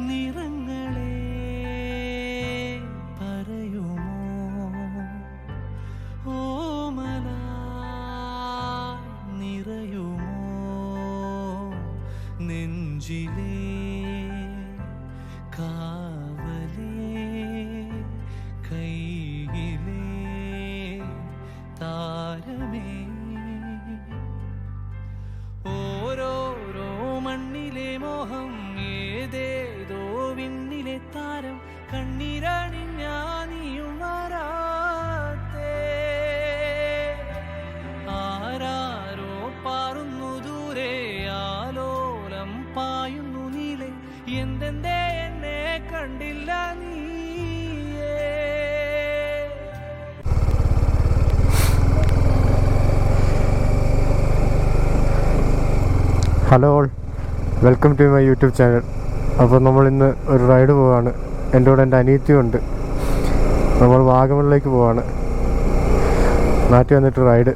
നിറങ്ങളെ പറയുമോ ഓമലായി നിറയുമോ നെഞ്ചിലേ കാവലേ കൈയിലേ താരമേ ഓരോരോ മണ്ണിലെ മോഹം ഏതേതോ വിണ്ണിലെ താരം കണ്ണീരണിഞ്ഞാനിയും വരാത്തേ ആരാരോ പാറുന്നു ദൂരെ ആലോലം പായുന്നു നീലെ എന്തെന്തേ എന്നെ കണ്ടില്ല നീയേ. Hello all, welcome to my YouTube channel. അപ്പോൾ നമ്മളിന്ന് ഒരു റൈഡ് പോവാണ്. എൻ്റെ കൂടെ എൻ്റെ അനിയത്തിയുണ്ട്. നമ്മൾ വാഗമണിലേക്ക് പോവാണ്. നാട്ടിൽ വന്നിട്ട് റൈഡ്.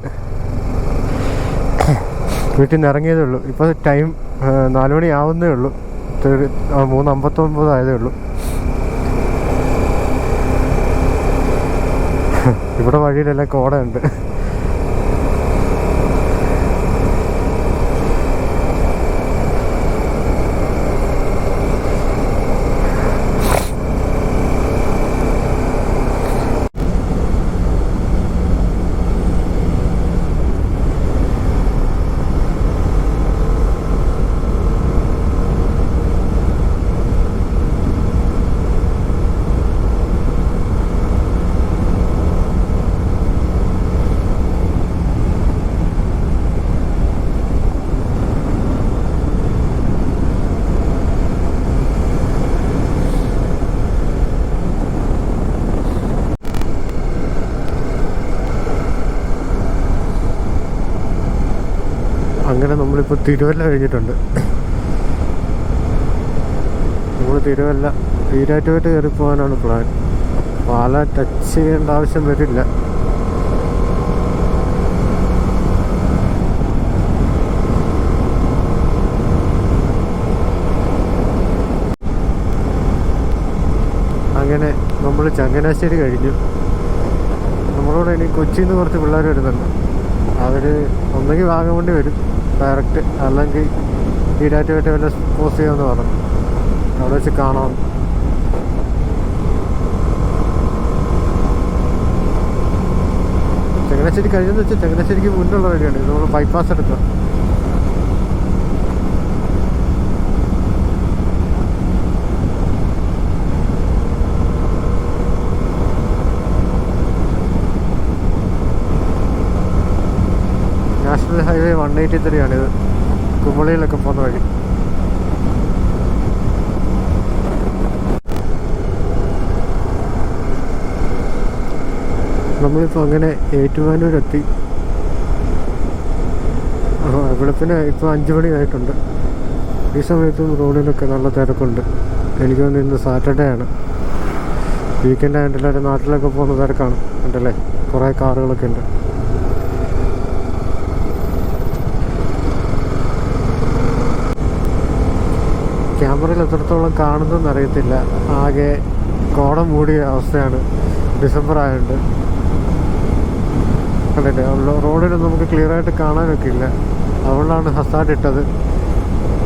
വീട്ടിൽ നിന്ന് ഇറങ്ങിയതേ ഉള്ളൂ. ഇപ്പോൾ ടൈം 4 മണി ആവുന്നേ ഉള്ളൂ. 3:59 ആയതേ ഉള്ളൂ. ഇവിടെ വഴിയിലെല്ലാം കോടയുണ്ട്. അങ്ങനെ നമ്മളിപ്പോൾ തിരുവല്ല കഴിഞ്ഞിട്ടുണ്ട്. നമ്മൾ തിരുവല്ല ഈരാറ്റുപേട്ട് കയറി പോകാനാണ് പ്ലാൻ. പാല ടച്ച് ചെയ്യേണ്ട ആവശ്യം വരില്ല. അങ്ങനെ നമ്മൾ ചങ്ങനാശ്ശേരി കഴിഞ്ഞു. നമ്മളോട് ഇനി കൊച്ചിയിൽ നിന്ന് കുറച്ച് പിള്ളേർ വരുന്നുണ്ട്. അവർ ഒന്നെങ്കിൽ വാഗമണ്ണി വരും ഡയറക്റ്റ്, അല്ലെങ്കിൽ ഈരാറ്റുപേട്ട വല്ല പോസ്റ്റ് ചെയ്യാമെന്ന് പറഞ്ഞു. അവിടെ വെച്ച് കാണാം. ചങ്ങനാശ്ശേരി കഴിഞ്ഞെന്ന് വെച്ചാൽ ചങ്ങനാശ്ശേരിക്ക് മുന്നുള്ള വഴിയാണ്. ഇത് നമ്മൾ ബൈപ്പാസ് എടുക്കുക. നാഷണൽ ഹൈവേ 183 ആണിത്. കുമളിയിലൊക്കെ പോകുന്ന വഴി. നമ്മളിപ്പോൾ അങ്ങനെ ഏറ്റുമാനൂരെത്തി. വെളുപ്പിന് ഇപ്പോൾ 5 മണി ആയിട്ടുണ്ട്. ഈ സമയത്തും റോഡിലൊക്കെ നല്ല തിരക്കുണ്ട്. എനിക്ക് തോന്നുന്നു ഇന്ന് സാറ്റർഡേ ആണ്. വീക്കെൻഡ് ആയിട്ട് എല്ലാവരും നാട്ടിലൊക്കെ പോകുന്ന തിരക്കാണ് ഉണ്ടല്ലേ. കുറേ കാറുകളൊക്കെ ഉണ്ട്. ക്യാമറയിൽ എത്രത്തോളം കാണുന്നതെന്ന് അറിയത്തില്ല. ആകെ കോട മൂടിയ അവസ്ഥയാണ്. ഡിസംബർ ആയതുകൊണ്ട് കണ്ടില്ലേ, റോഡിൽ നമുക്ക് ക്ലിയർ ആയിട്ട് കാണാനൊക്കെ ഇല്ല. അതുകൊണ്ടാണ് ഹസാർഡ് ഇട്ടത്.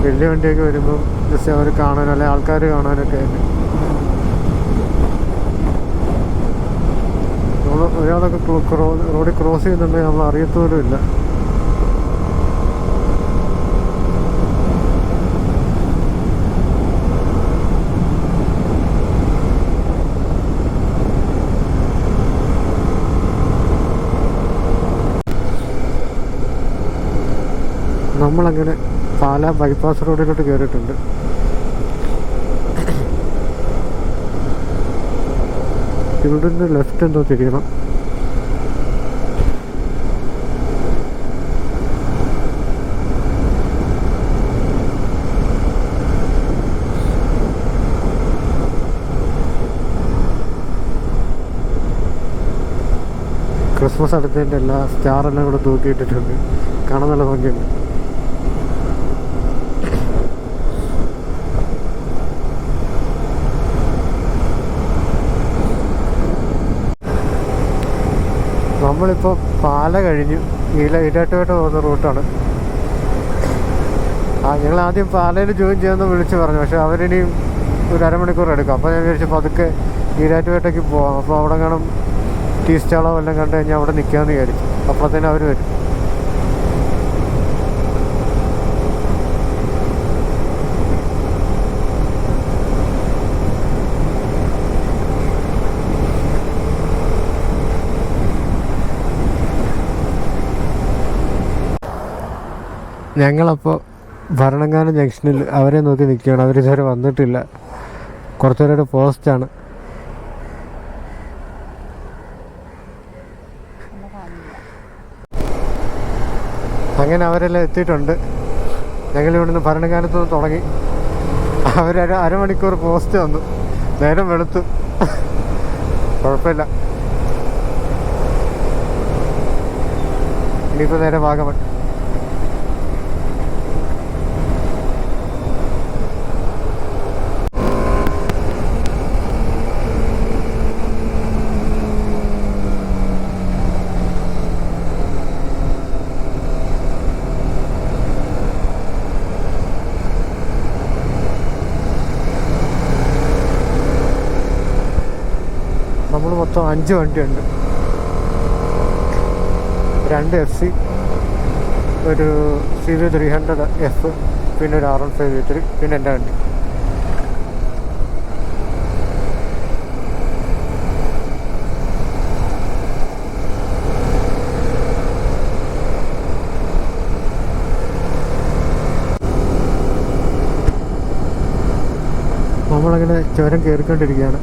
വലിയ വണ്ടിയൊക്കെ വരുമ്പോൾ ജസ്റ്റ് അവർ കാണാൻ, അല്ലെങ്കിൽ ആൾക്കാർ കാണാനൊക്കെ ആയിട്ട്. നമ്മൾ ഒരാളൊക്കെ റോഡിൽ ക്രോസ് ചെയ്യുന്നുണ്ടെങ്കിൽ നമ്മൾ അറിയത്തോലും ഇല്ല. നമ്മളങ്ങനെ പാല ബൈപ്പാസ് റോഡിലോട്ട് കയറിയിട്ടുണ്ട്. ഇവിടെ നിന്ന് ലെഫ്റ്റ് എന്തോ തിരിയണം. ക്രിസ്മസ് അടുത്തതിൻ്റെ എല്ലാ സ്റ്റാറെല്ലാം കൂടെ തൂക്കിയിട്ടിട്ടുണ്ട്. കാണാൻ നല്ല ഭംഗിയുണ്ട്. നമ്മളിപ്പോൾ പാല കഴിഞ്ഞു ഈരാറ്റുപേട്ട പോകുന്ന റൂട്ടാണ്. ഞങ്ങൾ ആദ്യം പാലയിൽ ജോയിൻ ചെയ്യാമെന്ന് വിളിച്ച് പറഞ്ഞു. പക്ഷെ അവരിനിയും ഒരു അരമണിക്കൂർ എടുക്കും. അപ്പോൾ ഞാൻ വിചാരിച്ചു പതുക്കെ ഈരാറ്റുപേട്ടയ്ക്ക് പോവാം. അപ്പോൾ അവിടെ കാണും ടീ സ്റ്റാളോ എല്ലാം കണ്ടു കഴിഞ്ഞാൽ അവിടെ നിൽക്കാമെന്ന് വിചാരിച്ചു. അപ്പോഴത്തേനും അവർ വരും. ഞങ്ങളപ്പോൾ ഭരണങ്ങാനം ജംഗ്ഷനിൽ അവരെ നോക്കി നിൽക്കുകയാണ്. അവരിതുവരെ വന്നിട്ടില്ല. കുറച്ച് പേരുടെ പോസ്റ്റാണ്. അങ്ങനെ അവരെല്ലാം എത്തിയിട്ടുണ്ട്. ഞങ്ങളിവിടെ നിന്ന് ഭരണങ്ങാനത്ത് നിന്ന് തുടങ്ങി. അരമണിക്കൂർ പോസ്റ്റ് വന്നു. നേരം വെളുത്തു. കുഴപ്പമില്ല. ഇനിയിപ്പോൾ നേരെ വാഗമൺ. നമ്മൾ മൊത്തം 5 വണ്ടിയുണ്ട്. 2 FC, ഒരു CV300F, പിന്നെ ഒരു R15V3, പിന്നെ എൻ്റെ വണ്ടി. നമ്മളങ്ങനെ ചുരം കയറിക്കൊണ്ടിരിക്കുകയാണ്.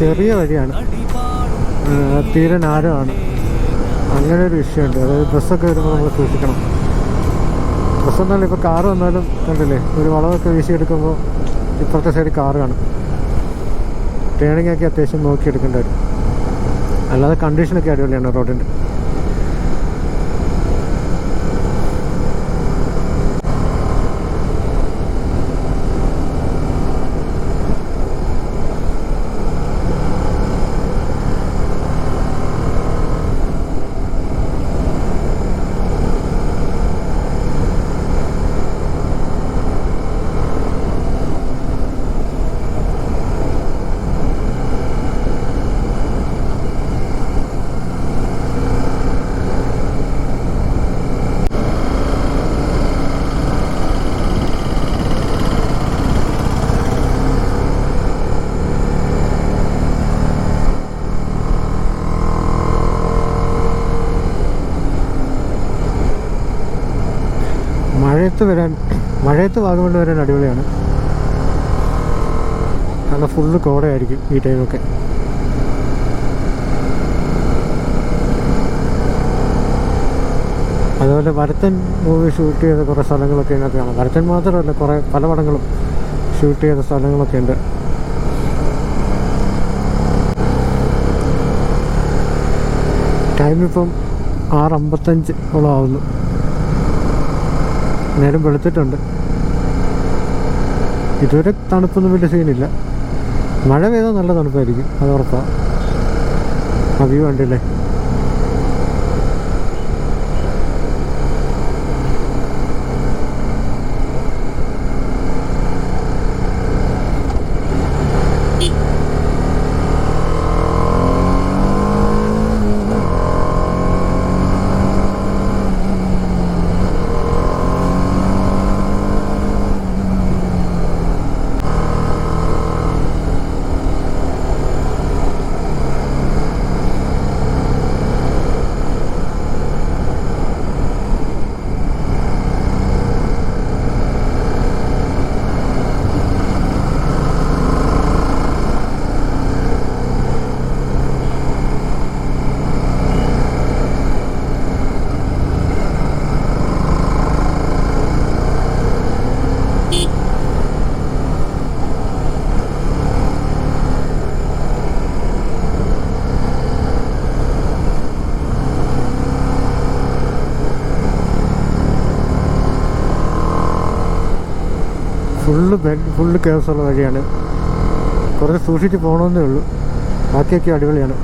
ചെറിയ വഴിയാണ്, തീരെ നാരമാണ്. അങ്ങനെ ഒരു വിഷയമുണ്ട്. അതായത് ബസ്സൊക്കെ വരുമ്പോൾ നമ്മൾ സൂക്ഷിക്കണം. ബസ്സൊന്നുമല്ല, ഇപ്പോൾ കാറ് വന്നാലും കണ്ടില്ലേ, ഒരു വളവൊക്കെ വീശിയെടുക്കുമ്പോൾ ഇപ്പുറത്തെ സൈഡ് കാറ് കാണും. ടേണിംഗ് ഒക്കെ അത്യാവശ്യം നോക്കിയെടുക്കേണ്ടി വരും. അല്ലാതെ കണ്ടീഷനൊക്കെ അടിപൊളിയാണ് റോഡിൻ്റെ. മഴയത്ത് വാഗമൺ വരാൻ അടിപൊളിയാണ്. കാരണം ഫുള്ള് കോടയായിരിക്കും ഈ ടൈമൊക്കെ. അതുപോലെ വരത്തൻ മൂവി ഷൂട്ട് ചെയ്ത കുറേ സ്ഥലങ്ങളൊക്കെ ഇതിനകത്ത് കാണാം. വരത്തൻ മാത്രമല്ല, പല പടങ്ങളും ഷൂട്ട് ചെയ്ത സ്ഥലങ്ങളൊക്കെ ഉണ്ട്. ടൈമിപ്പം 6:55 ആവുന്നു. നേരം വെളുത്തിട്ടുണ്ട്. ഇതുവരെ തണുപ്പൊന്നും വലിയ സീനില്ല. മഴ പെയ്താൽ നല്ല തണുപ്പായിരിക്കും, അത് ഉറപ്പാണ്. ആ വ്യൂ കണ്ടില്ലേ? ഫുള്ള് കേസുള്ള വഴിയാണ്. കുറച്ച് സൂക്ഷിച്ച് പോകണമെന്നേ ഉള്ളൂ, ബാക്കിയൊക്കെ അടിപൊളിയാണ്.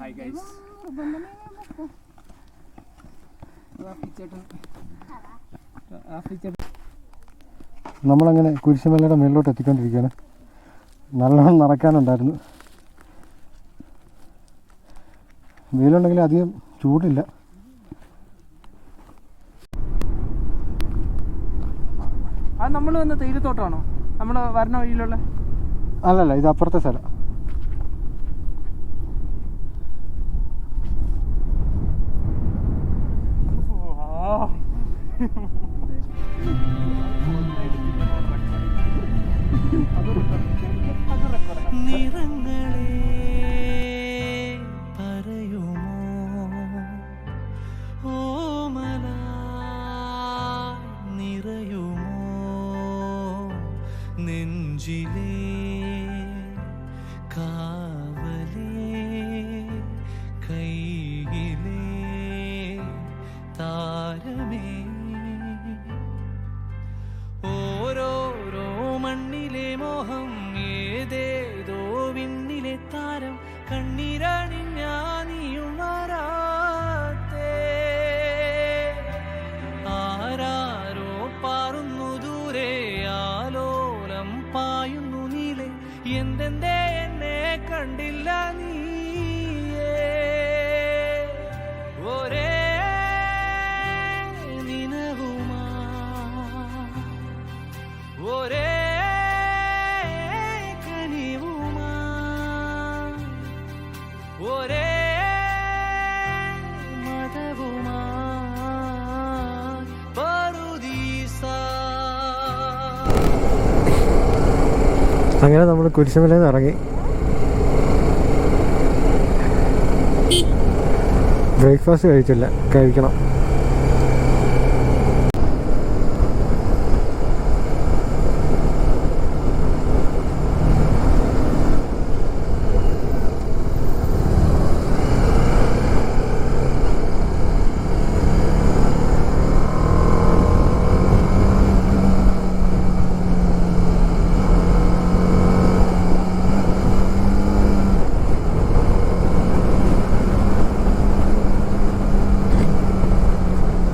ഹായ് ഗൈസ്, നമ്മളങ്ങനെ കുരിശുമലയുടെ മേളിലോട്ട് എത്തിക്കൊണ്ടിരിക്കുകയാണ്. നല്ലോണം നടക്കാനുണ്ടായിരുന്നു. വെയിലുണ്ടെങ്കിൽ അധികം ചൂടില്ല. അത് നമ്മൾ വന്ന തേയിലത്തോട്ടമാണോ നമ്മൾ വരണ വഴിയിലുള്ള? അല്ലല്ല, ഇത് അപ്പുറത്തെ സ്ഥലം. നെഞ്ചിലേ കാവലേ കൈയിലേ താരമേ, ഓരോരോ മണ്ണിലെ മോഹം ഏതേതോ വിണ്ണിലെ താരം കണ്ണീരണിഞ്ഞാനിയും വരാത്തേ, ആരാരോ പാറുന്നു ദൂരെ ആലോലം പായുന്നു നീലെ, എന്തെന്തേ എന്നെ കണ്ടില്ല നീയേ, ഒരേ നിനവുമാ ഒരേ കനിവുമാ ഒരേ മതവുമാ പറുദീസ. അങ്ങനെ നമ്മൾ കുരിശുമലയിൽ നിന്ന് ഇറങ്ങി. ബ്രേക്ക്ഫാസ്റ്റ് കഴിച്ചില്ല, കഴിക്കണം.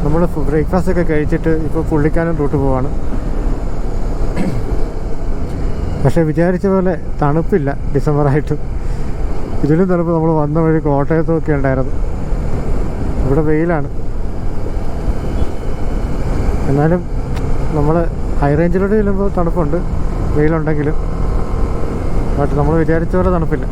നമ്മൾ ബ്രേക്ക്ഫാസ്റ്റ് ഒക്കെ കഴിച്ചിട്ട് ഇപ്പോൾ പുള്ളിക്കാനം റൂട്ട് പോവാണ്. പക്ഷേ വിചാരിച്ച പോലെ തണുപ്പില്ല ഡിസംബറായിട്ടും. ഇതിലും തണുപ്പ് നമ്മൾ വന്ന വഴി കോട്ടയത്തൊക്കെ ഉണ്ടായിരുന്നു. ഇവിടെ വെയിലാണ്. എന്നാലും നമ്മൾ ഹൈ റേഞ്ചിലോട്ട് ചെല്ലുമ്പോൾ തണുപ്പുണ്ട്, വെയിലുണ്ടെങ്കിലും. ബട്ട് നമ്മൾ വിചാരിച്ച പോലെ തണുപ്പില്ല.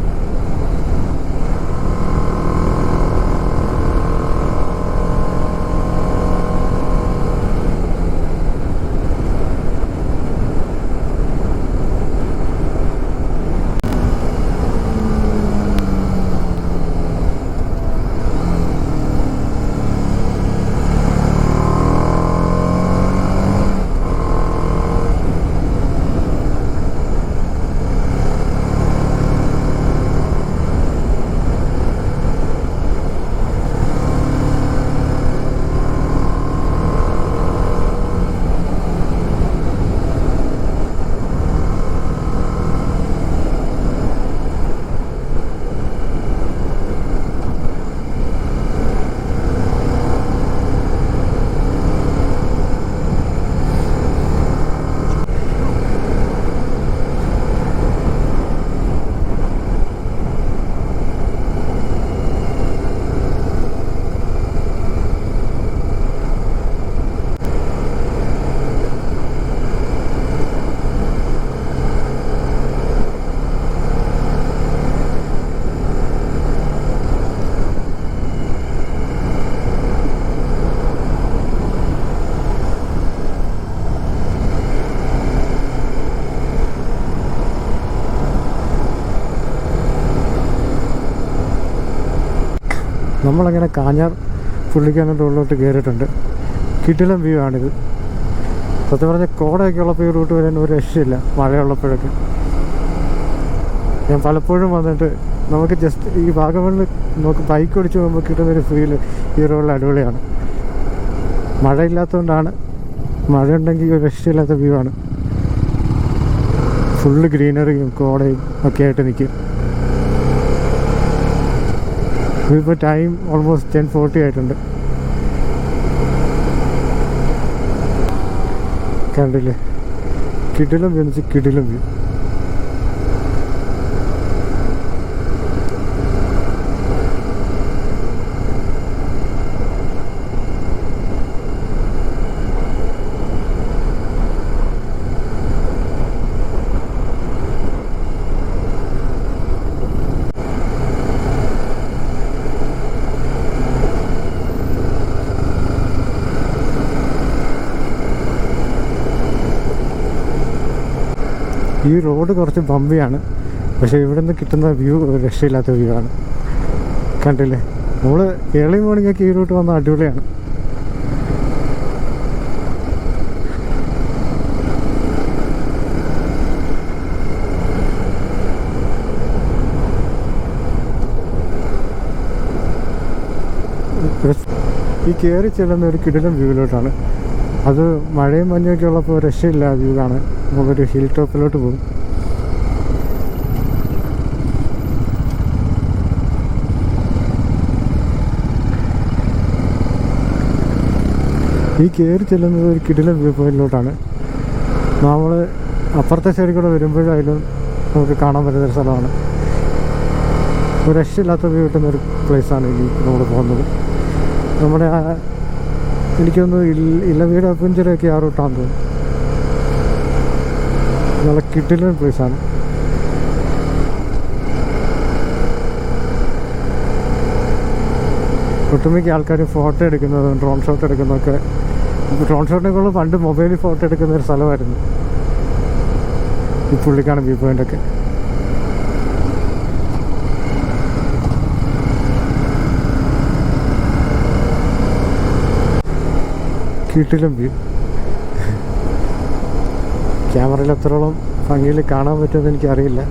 നമ്മളങ്ങനെ കാഞ്ഞാർ പുള്ളിക്കാനം റോഡിലോട്ട് കയറിയിട്ടുണ്ട്. കിടിലം വ്യൂ ആണിത്. സത്യം പറഞ്ഞാൽ കോടയൊക്കെ ഉള്ളപ്പോൾ ഈ റൂട്ട് വരാൻ ഒരു രക്ഷയില്ല. മഴയുള്ളപ്പോഴൊക്കെ ഞാൻ പലപ്പോഴും വന്നിട്ട് നമുക്ക് ജസ്റ്റ് ഈ വാഗമണ്ണിൽ നമുക്ക് ബൈക്ക് ഓടിച്ച് പോകുമ്പോൾ കിട്ടുന്നൊരു ഫീല് ഈ റോഡിൽ അടിപൊളിയാണ്. മഴയില്ലാത്തതുകൊണ്ടാണ്. മഴയുണ്ടെങ്കിൽ ഒരു രക്ഷയില്ലാത്ത വ്യൂ ആണ്. ഫുള്ള് ഗ്രീനറിയും കോടയും ഒക്കെ ആയിട്ട് നിൽക്കും. ഇപ്പോൾ ടൈം ഓൾമോസ്റ്റ് 10:40 ആയിട്ടുണ്ട്. കണ്ടില്ലേ, കിടിലം വ്യൂ എന്ന് വെച്ചാൽ കിടിലം വ്യൂ. ഈ റോഡ് കുറച്ച് ബമ്പിയാണ്, പക്ഷേ ഇവിടെ നിന്ന് കിട്ടുന്ന വ്യൂ രക്ഷയില്ലാത്ത വ്യൂ ആണ്. കണ്ടില്ലേ, നമ്മൾ ഏർലി മോർണിംഗ് ഒക്കെ ഈ റൂട്ട് വന്ന അടിപൊളിയാണ്. ഈ കയറി ചെല്ലുന്ന ഒരു കിടിലം വ്യൂവിലോട്ടാണ്. അത് മഴയും മഞ്ഞൊക്കെ ഉള്ളപ്പോൾ രക്ഷയില്ല വ്യൂ കാണാൻ. നമ്മളൊരു ഹിൽ ടോപ്പിലോട്ട് പോകും. ഈ കയറി ചെല്ലുന്നത് ഒരു കിടിലം വ്യൂ പോയിന്റിലോട്ടാണ്. നമ്മൾ അപ്പുറത്തെ സൈഡിൽ കൂടെ വരുമ്പോഴും അതിലും നമുക്ക് കാണാൻ പറ്റുന്നൊരു സ്ഥലമാണ്. ഒരു രക്ഷയില്ലാത്ത വ്യൂ കിട്ടുന്നൊരു പ്ലേസാണ് ഈ നമ്മൾ പോകുന്നത്. നമ്മുടെ എനിക്കൊന്ന് ഇലവീട് അപ്പഞ്ചറൊക്കെ ആ റൂട്ടാന്ന് തോന്നുന്നു. നല്ല കിടിലൻ പ്ലേസാണ്. ഒട്ടുമിക്ക ആൾക്കാർ ഫോട്ടോ എടുക്കുന്നതും ഡ്രോൺ ഷോട്ട് എടുക്കുന്നതൊക്കെ, ഡ്രോൺ ഷോട്ടിനേക്കുള്ള പണ്ട് മൊബൈലിൽ ഫോട്ടോ എടുക്കുന്ന ഒരു സ്ഥലമായിരുന്നു ഈ പുള്ളിക്കാനം വ്യൂ പോയിൻ്റൊക്കെ. കിടിലം വ്യൂ. ക്യാമറയിൽ എത്രയോളം ഭംഗിയിൽ കാണാൻ പറ്റുമെന്ന് എനിക്കറിയില്ല.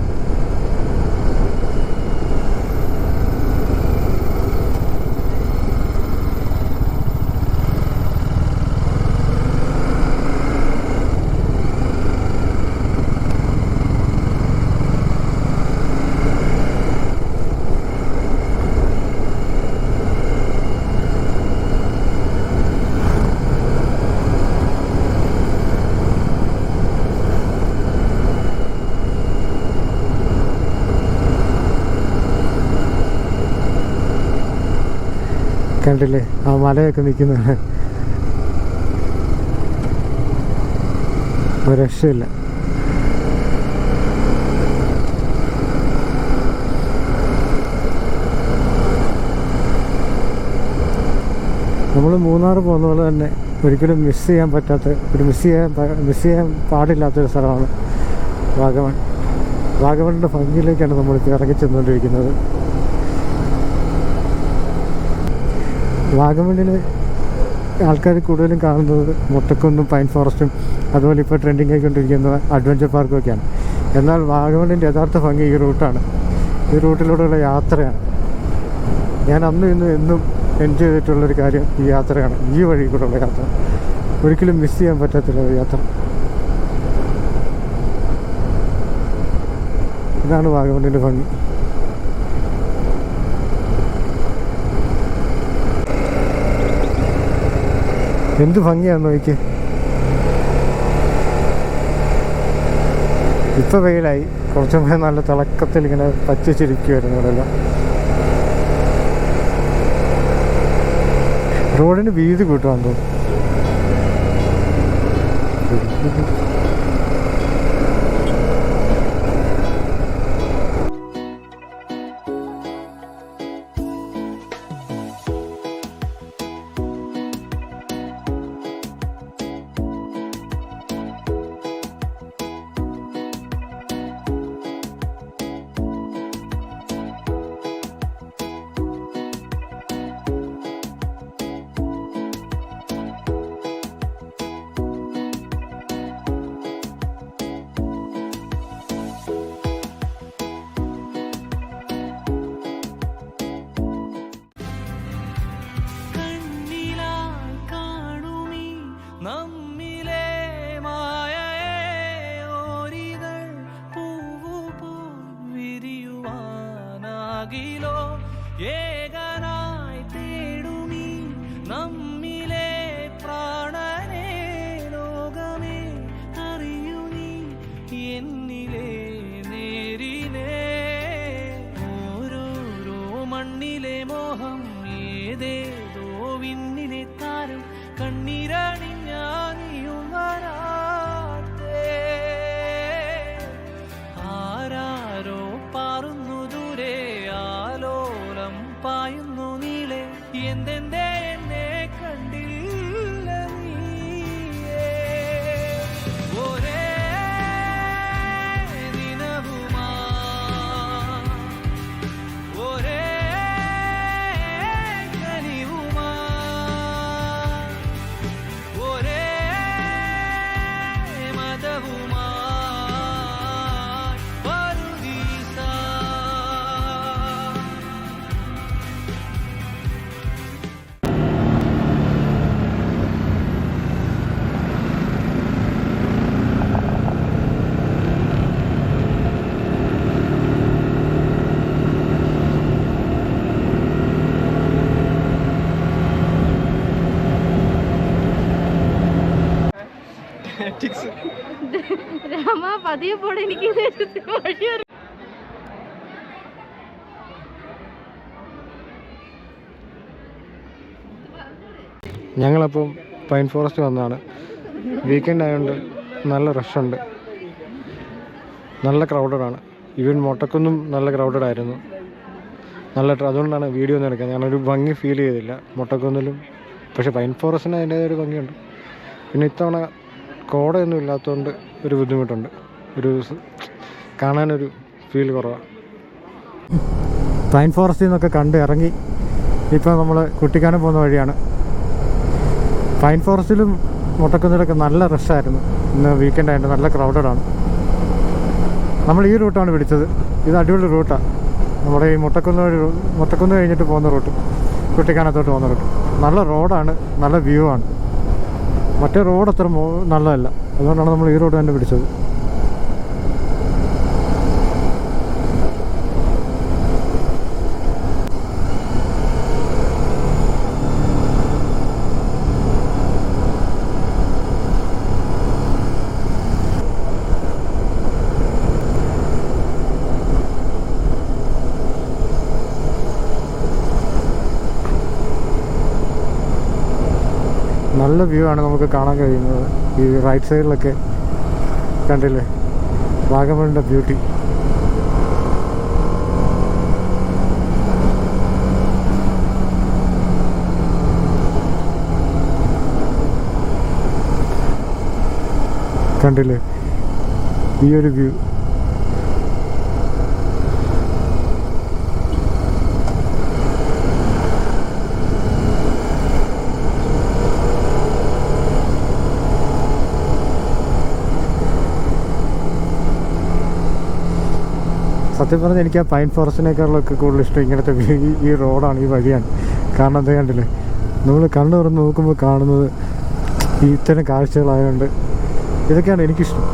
കണ്ടില്ലേ ആ മലയൊക്കെ നിൽക്കുന്നത്, ഒരു രക്ഷയില്ല. നമ്മൾ മൂന്നാർ പോകുന്ന പോലെ തന്നെ ഒരിക്കലും മിസ് ചെയ്യാൻ പറ്റാത്ത മിസ് ചെയ്യാൻ പാടില്ലാത്തൊരു സ്ഥലമാണ് വാഗമൺ. വാഗമണിൻ്റെ ഭംഗിയിലേക്കാണ് നമ്മളിപ്പോൾ ഇറങ്ങി ചെന്നുകൊണ്ടിരിക്കുന്നത്. വാഗമണ്ണിൽ ആൾക്കാർ കൂടുതലും കാണുന്നത് മുട്ടക്കുന്നും പൈൻ ഫോറസ്റ്റും അതുപോലെ ഇപ്പോൾ ട്രെൻഡിങ് ആയിക്കൊണ്ടിരിക്കുന്ന അഡ്വഞ്ചർ പാർക്കും ഒക്കെയാണ്. എന്നാൽ വാഗമണ്ണിൻ്റെ യഥാർത്ഥ ഭംഗി ഈ റൂട്ടാണ്, ഈ റൂട്ടിലൂടെയുള്ള യാത്രയാണ്. ഞാൻ അന്നും ഇന്നും എന്നും എൻജോയ് ചെയ്തിട്ടുള്ളൊരു കാര്യം ഈ യാത്രയാണ്, ഈ വഴി കൂടെയുള്ള യാത്ര. ഒരിക്കലും മിസ് ചെയ്യാൻ പറ്റത്തില്ല ഒരു യാത്ര. ഇതാണ് വാഗമണ്ണിൻ്റെ ഭംഗി. എന്ത് ഭംഗിയാന്ന് നോക്കി. ഇപ്പം വെയിലായി, കുറച്ചു മുമ്പേ നല്ല തിളക്കത്തിൽ ഇങ്ങനെ പച്ചിരിക്കുമായിരുന്നു ഇവിടെല്ലാം. റോഡിന് വീതി കൂട്ടുവാന്ന് തോന്നുന്നു. നമ്മിലെ മായയെ ഓരികൾ പൂവുപോ വിരിയുവാനാകിലോ ഏകനായി തേടുമീ നമ്മിലെ പ്രാണനെ ലോകമേ അറിയൂ നീ എന്നിലെ നേരിലെ ഓരോരോ മണ്ണിലെ മോഹം ഏതേതോ വിണ്ണിലെ താരം കണ്ണീരണിഞ്ഞാനിയും വരാത്തേ ആരാരോ പാറുന്നു ദൂരെ ആലോലം പായുന്നു നീളെ എന്തെന്തേ എന്നെ കണ്ടില്ല നീയേ ഒരേ ദിനവുമാ ഒരേ കനിവുമാ ഒരേ മതവുമായി പറുദീസ രാമ പതിയെ പോടെ എനിക്ക് വഴിയൊരു ഞങ്ങളപ്പം പൈൻ ഫോറസ്റ്റ് വന്നതാണ്. വീക്കെൻഡ് ആയതുകൊണ്ട് നല്ല റഷുണ്ട്, നല്ല ക്രൗഡഡാണ്. ഈവൻ മൊട്ടക്കുന്നും നല്ല ക്രൗഡഡ് ആയിരുന്നു. അതുകൊണ്ടാണ് വീഡിയോ ഒന്നും എടുക്കുന്നത്. ഞാനൊരു ഭംഗി ഫീൽ ചെയ്തില്ല മൊട്ടക്കുന്നിലും. പക്ഷേ പൈൻ ഫോറസ്റ്റിന് അതിൻ്റേതായ ഒരു ഭംഗിയുണ്ട്. പിന്നെ ഇത്തവണ കോടയൊന്നും ഇല്ലാത്തതുകൊണ്ട് ഒരു ബുദ്ധിമുട്ടുണ്ട്, കാണാനൊരു ഫീൽ കുറവാണ്. പൈൻ ഫോറസ്റ്റിൽ നിന്നൊക്കെ കണ്ട് ഇറങ്ങി ഇപ്പോൾ നമ്മൾ കുട്ടിക്കാനം പോകുന്ന വഴിയാണ്. പൈൻ ഫോറസ്റ്റിലും മൊട്ടക്കുന്നിലൊക്കെ നല്ല റഷായിരുന്നു. ഇന്ന് വീക്കെൻഡ് ആയിട്ട് നല്ല ക്രൗഡഡാണ്. നമ്മൾ ഈ റൂട്ടാണ് പിടിച്ചത്. ഇത് അടിപൊളി റൂട്ടാണ്. നമ്മുടെ ഈ മുട്ടക്കുന്ന് കഴിഞ്ഞിട്ട് പോകുന്ന റൂട്ട്, കുട്ടിക്കാനത്തോട്ട് പോകുന്ന റൂട്ട്. നല്ല റോഡാണ്, നല്ല വ്യൂ ആണ്. മറ്റേ റോഡ് അത്ര നല്ലതല്ല, അതുകൊണ്ടാണ് നമ്മൾ ഈ റോഡ് തന്നെ പിടിച്ചത്. നല്ല വ്യൂ ആണ് നമുക്ക് കാണാൻ കഴിയുന്നത്. ഈ റൈറ്റ് സൈഡിലൊക്കെ കണ്ടില്ലേ വാഗമണിൻ്റെ ബ്യൂട്ടി. കണ്ടില്ലേ ഈ ഒരു വ്യൂ. സത്യം പറഞ്ഞാൽ എനിക്ക് ആ പൈൻ ഫോറസ്റ്റിനേക്കാളൊക്കെ കൂടുതൽ ഇഷ്ടം ഇങ്ങനത്തെ ഈ റോഡാണ്, ഈ വഴിയാണ്. കാരണം എന്താ കണ്ടില്ലേ, നമ്മൾ കണ്ണു തുറന്ന് നോക്കുമ്പോൾ കാണുന്നത് ഈ ഇത്തരം കാഴ്ചകളായതുകൊണ്ട് ഇതൊക്കെയാണ് എനിക്കിഷ്ടം.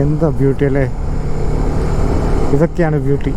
എന്താ ബ്യൂട്ടി അല്ലേ, ഇതൊക്കെയാണ് ബ്യൂട്ടി.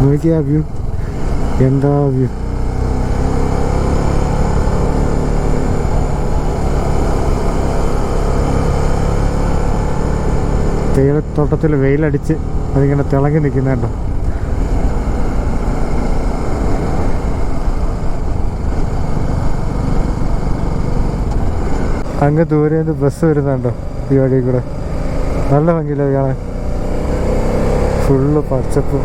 നോക്കിയാ വ്യൂ, എന്താ വ്യൂ. തേയിലത്തോട്ടത്തിൽ വെയിലടിച്ച് അതിങ്ങനെ തിളങ്ങി നിൽക്കുന്നുണ്ടോ. അങ്ങ് ദൂരെ നിന്ന് ബസ് വരുന്നുണ്ടോ ഈ വഴി കൂടെ. നല്ല ഭംഗിയില്ല കാണാൻ, ഫുള്ള് പച്ചപ്പും.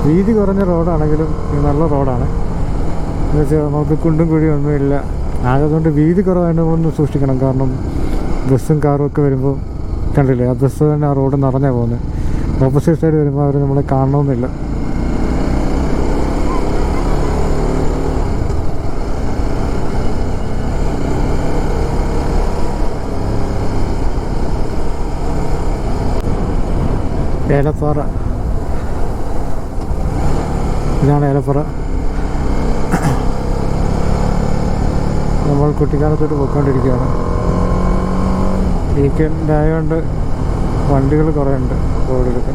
വീതി കുറഞ്ഞ റോഡാണെങ്കിലും ഇത് നല്ല റോഡാണ്. എന്ന് വെച്ചാൽ നമുക്ക് കുണ്ടും കുഴിയൊന്നുമില്ല. ആയതുകൊണ്ട് വീതി കുറവായിട്ട് നമ്മളൊന്ന് സൂക്ഷിക്കണം. കാരണം ബസ്സും കാറും ഒക്കെ വരുമ്പോൾ കണ്ടില്ലേ, ആ ബസ് തന്നെ ആ റോഡ് നിറഞ്ഞാൽ പോകുന്നത്. ഓപ്പോസിറ്റ് സൈഡ് വരുമ്പോൾ അവർ നമ്മളെ കാണണമെന്നില്ല. ഏലപ്പാറ, ഇതാണ് ഏലപ്പാറ. നമ്മൾ കുട്ടിക്കാലത്തോട്ട് പോയിക്കൊണ്ടിരിക്കുകയാണ്. വീക്കെൻഡ് ആയതുകൊണ്ട് വണ്ടികൾ കുറേ ഉണ്ട് റോഡിലൊക്കെ.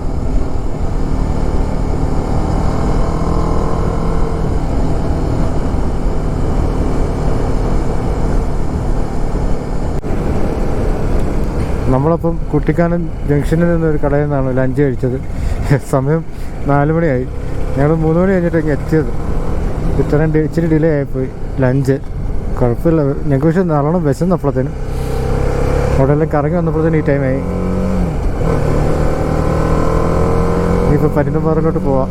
നമ്മളപ്പം കുട്ടിക്കാനം ജംഗ്ഷനിൽ നിന്നൊരു കടയിൽ നിന്നാണ് ലഞ്ച് കഴിച്ചത്. സമയം 4 മണിയായി. ഞങ്ങൾ 3 മണി കഴിഞ്ഞിട്ടൊക്കെ എത്തിയത്. ഇച്ചിരി ഡിലേ ആയിപ്പോയി ലഞ്ച്. കുഴപ്പമില്ല, ഞങ്ങൾക്ക് പക്ഷേ നല്ലോണം വിശന്നപ്പോഴത്തേനും. അവിടെ എല്ലാം കറങ്ങി വന്നപ്പോഴത്തേന് ഈ ടൈമായി. ഇനിയിപ്പോൾ പരുന്തുംപാറയിലോട്ട് പോവാം.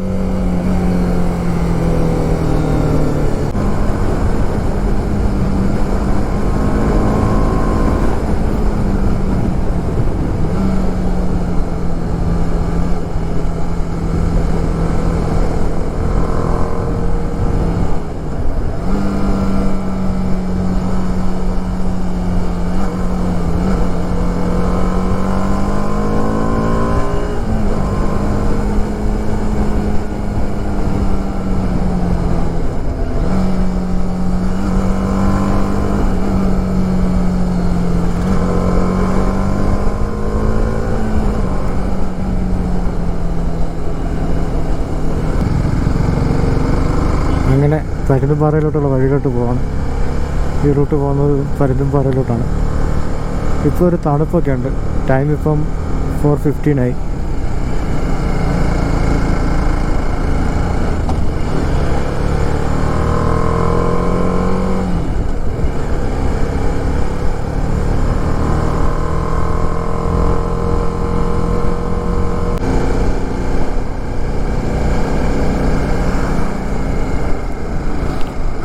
അങ്ങനെ പരുന്തുംപാറയിലോട്ടുള്ള വഴിയിലോട്ട് പോവാണ്. ഈ റൂട്ട് പോകുന്നത് പരുന്തുംപാറയിലോട്ടാണ്. ഇപ്പോൾ ഒരു തണുപ്പൊക്കെ ഉണ്ട്. ടൈം ഇപ്പം 4:15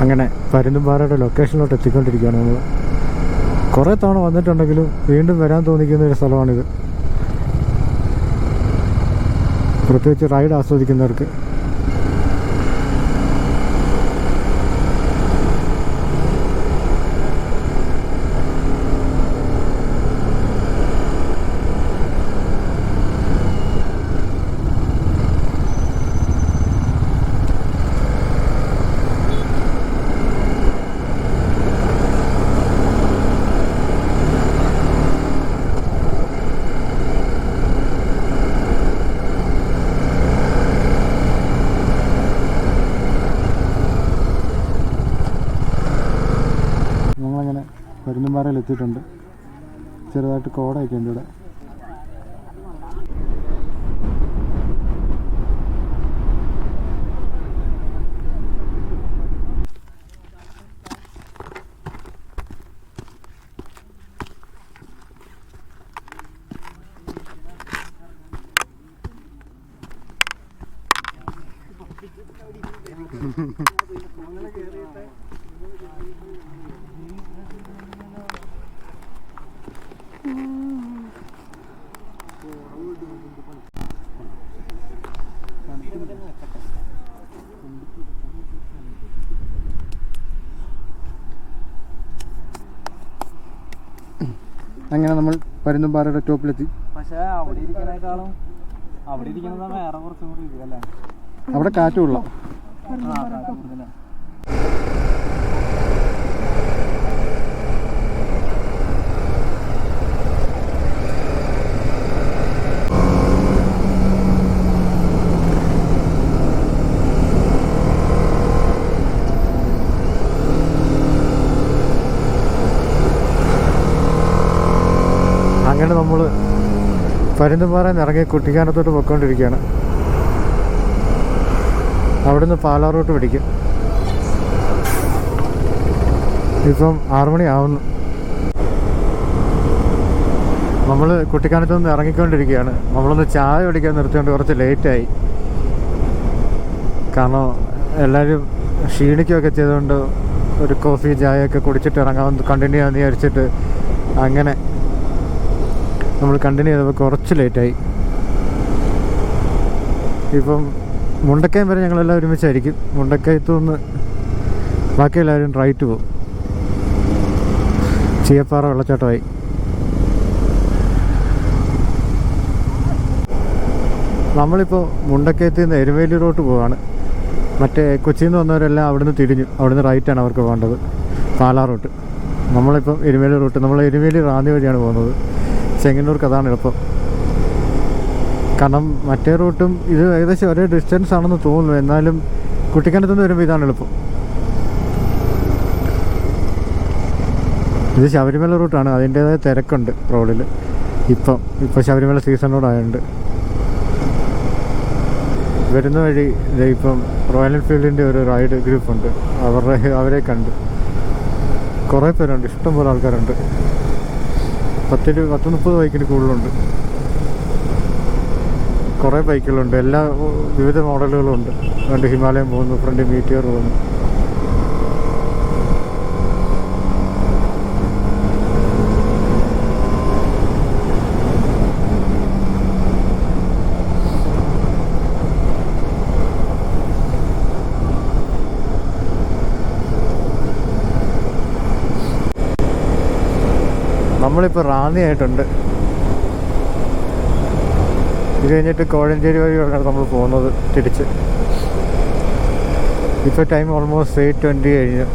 അങ്ങനെ പരുന്തുംപാറയുടെ ലൊക്കേഷനിലോട്ട് എത്തിക്കൊണ്ടിരിക്കുകയാണ് നമ്മൾ. കുറേ തവണ വന്നിട്ടുണ്ടെങ്കിലും വീണ്ടും വരാൻ തോന്നിക്കുന്ന ഒരു സ്ഥലമാണിത്. പ്രത്യേകിച്ച് റൈഡ് ആസ്വദിക്കുന്നവർക്ക്. ഞങ്ങളങ്ങനെ പരുന്തുംപാറയിൽ എത്തിയിട്ടുണ്ട്. ചെറുതായിട്ട് കോടയൊക്കെ ഉണ്ട് ഇവിടെ. അങ്ങനെ നമ്മൾ പരുന്തുംപാറയുടെ ടോപ്പിലെത്തി. പക്ഷേ അവിടെ ഇരിക്കുന്നേക്കാളും അവിടെ ഇരിക്കുന്നത് വേറെ കുറച്ചും കൂടി ഇരിക്കല്ലേ. അവിടെ കാറ്റുള്ള അങ്ങനെ നമ്മൾ പരുന്തുംപാറയിൽ നിന്ന് ഇറങ്ങി കുട്ടിക്കാനത്തോട്ട് പോയിക്കൊണ്ടിരിക്കുകയാണ്. അവിടുന്ന് പാലാ റൂട്ട് പിടിക്കും. ഇപ്പം 6 മണി ആവുന്നു. നമ്മൾ കുട്ടിക്കാനത്ത് നിന്ന് ഇറങ്ങിക്കൊണ്ടിരിക്കുകയാണ്. നമ്മളൊന്ന് ചായ കുടിക്കാൻ നിർത്തിക്കൊണ്ട് കുറച്ച് ലേറ്റായി. കാരണം എല്ലാവരും ക്ഷീണിക്കുകയൊക്കെ ചെയ്തുകൊണ്ട് ഒരു കോഫി ചായയൊക്കെ കുടിച്ചിട്ട് ഇറങ്ങാമെന്ന് കണ്ടിന്യൂ ചെയ്യാമെന്ന് വിചാരിച്ചിട്ട് അങ്ങനെ നമ്മൾ കണ്ടിന്യൂ ചെയ്തപ്പോൾ കുറച്ച് ലേറ്റായി. ഇപ്പം മുണ്ടക്കയം വരെ ഞങ്ങളെല്ലാം ഒരുമിച്ചായിരിക്കും. മുണ്ടക്കയത്തു നിന്ന് ബാക്കി എല്ലാവരും റൈറ്റ് പോകും. ചീയപ്പാറ വെള്ളച്ചാട്ടമായി. നമ്മളിപ്പോൾ മുണ്ടക്കയത്ത് നിന്ന് എരുമേലി റോട്ട് പോവാണ്. മറ്റേ കൊച്ചിയിൽ നിന്ന് വന്നവരെല്ലാം അവിടുന്ന് തിരിഞ്ഞു. അവിടുന്ന് റൈറ്റാണ് അവർക്ക് പോകേണ്ടത്, പാലാ റൂട്ട്. നമ്മളിപ്പം എരുമേലി റൂട്ട്, നമ്മൾ എരുമേലി റാന്നി വഴിയാണ് പോകുന്നത്. ചെങ്ങന്നൂർക്ക് അതാണ് എളുപ്പം. കാരണം മറ്റേ റൂട്ടും ഇത് ഏകദേശം ഒരേ ഡിസ്റ്റൻസ് ആണെന്ന് തോന്നുന്നു. എന്നാലും കുട്ടിക്കാനത്ത് നിന്ന് വരുമ്പോൾ ഇതാണ് എളുപ്പം. ഇത് ശബരിമല റൂട്ടാണ്. അതിൻ്റേതായ തിരക്കുണ്ട് റോഡിൽ. ഇപ്പം ശബരിമല സീസണോടായുണ്ട്. വരുന്ന വഴി ഇപ്പം റോയൽ എൻഫീൽഡിൻ്റെ ഒരു റൈഡ് ഗ്രൂപ്പുണ്ട്. അവരെ കണ്ട് കുറേ പേരുണ്ട്, ഇഷ്ടംപോലെ ആൾക്കാരുണ്ട്. 10-30 ബൈക്കിന് കൂടുതലുണ്ട്. കുറേ ബൈക്കുകളുണ്ട്, എല്ലാ വിവിധ മോഡലുകളും ഉണ്ട്. ഫ്രണ്ട് ഹിമാലയൻ പോകുന്നു, ഫ്രണ്ട് മീറ്റിയർ പോകുന്നു. നമ്മളിപ്പോൾ റാന്നി ആയിട്ടുണ്ട്. ഇത് കഴിഞ്ഞിട്ട് കോഴഞ്ചേരി വഴിയാണ് നമ്മൾ പോകുന്നത് തിരിച്ച്. ഇപ്പോൾ ടൈം ഓൾമോസ്റ്റ് 8:20 കഴിഞ്ഞു.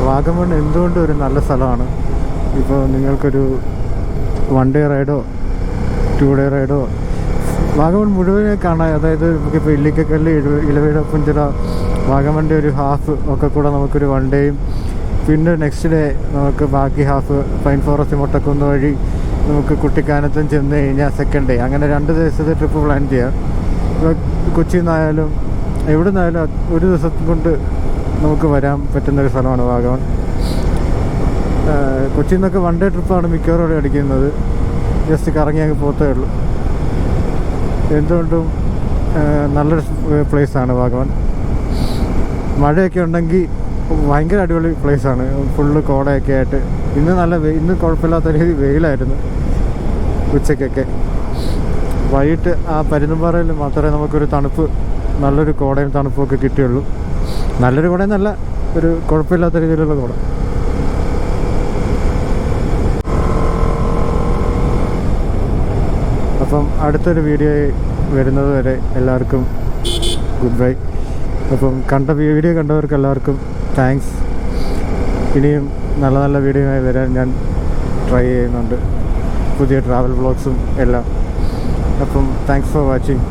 വാഗമൺ എന്തുകൊണ്ടും ഒരു നല്ല സ്ഥലമാണ്. ഇപ്പോൾ നിങ്ങൾക്കൊരു 1 ഡേ റൈഡോ 2 ഡേ റൈഡോ വാഗമൺ മുഴുവനെ കാണാൻ, അതായത് നമുക്കിപ്പോൾ ഇല്ലിക്കക്കല്ല്, ഇലവീഴ, പുഞ്ചിറ, വാഗമണിൻ്റെ ഒരു ഹാഫ് ഒക്കെ കൂടെ നമുക്കൊരു 1 ഡേയും പിന്നെ നെക്സ്റ്റ് ഡേ നമുക്ക് ബാക്കി ഹാഫ് പൈൻ ഫോറസ്റ്റ് മുട്ടക്കുന്ന് വഴി നമുക്ക് കുട്ടിക്കാനത്തും ചെന്ന് കഴിഞ്ഞാൽ 2nd ഡേ, അങ്ങനെ 2 ദിവസത്തെ ട്രിപ്പ് പ്ലാൻ ചെയ്യാം. ഇപ്പോൾ കൊച്ചിയിൽ നിന്നായാലും എവിടെ നിന്നായാലും 1 ദിവസം കൊണ്ട് നമുക്ക് വരാൻ പറ്റുന്നൊരു സ്ഥലമാണ് വാഗമൺ. കൊച്ചിയിൽ നിന്നൊക്കെ 1 ഡേ ട്രിപ്പാണ് മിക്കവാറും അടിക്കുന്നത്. ജസ്റ്റ് കറങ്ങി അങ്ങ് പോത്തേ ഉള്ളൂ. എന്തുകൊണ്ടും നല്ലൊരു പ്ലേസാണ് വാഗമൺ. മഴയൊക്കെ ഉണ്ടെങ്കിൽ ഭയങ്കര അടിപൊളി പ്ലേസാണ്. ഫുള്ള് കോടയൊക്കെ ആയിട്ട്. ഇന്ന് കുഴപ്പമില്ലാത്ത രീതി വെയിലായിരുന്നു ഉച്ചയ്ക്കൊക്കെ. വൈകിട്ട് ആ പരുന്തുംപാറയിൽ മാത്രമേ നമുക്കൊരു തണുപ്പ്, നല്ലൊരു കോടയും തണുപ്പൊക്കെ കിട്ടിയുള്ളൂ. നല്ലൊരു കോടയെന്നല്ല, ഒരു കുഴപ്പമില്ലാത്ത രീതിയിലുള്ള കോട. അപ്പം അടുത്തൊരു വീഡിയോ വരുന്നത് വരെ എല്ലാവർക്കും ഗുഡ് ബൈ. അപ്പം വീഡിയോ കണ്ടവർക്ക് എല്ലാവർക്കും താങ്ക്സ്. ഇനിയും നല്ല നല്ല വീഡിയോയുമായി വരാൻ ഞാൻ ട്രൈ ചെയ്യുന്നുണ്ട്, പുതിയ ട്രാവൽ വ്ളോഗ്സും എല്ലാം. അപ്പം താങ്ക്സ് ഫോർ വാച്ചിങ്.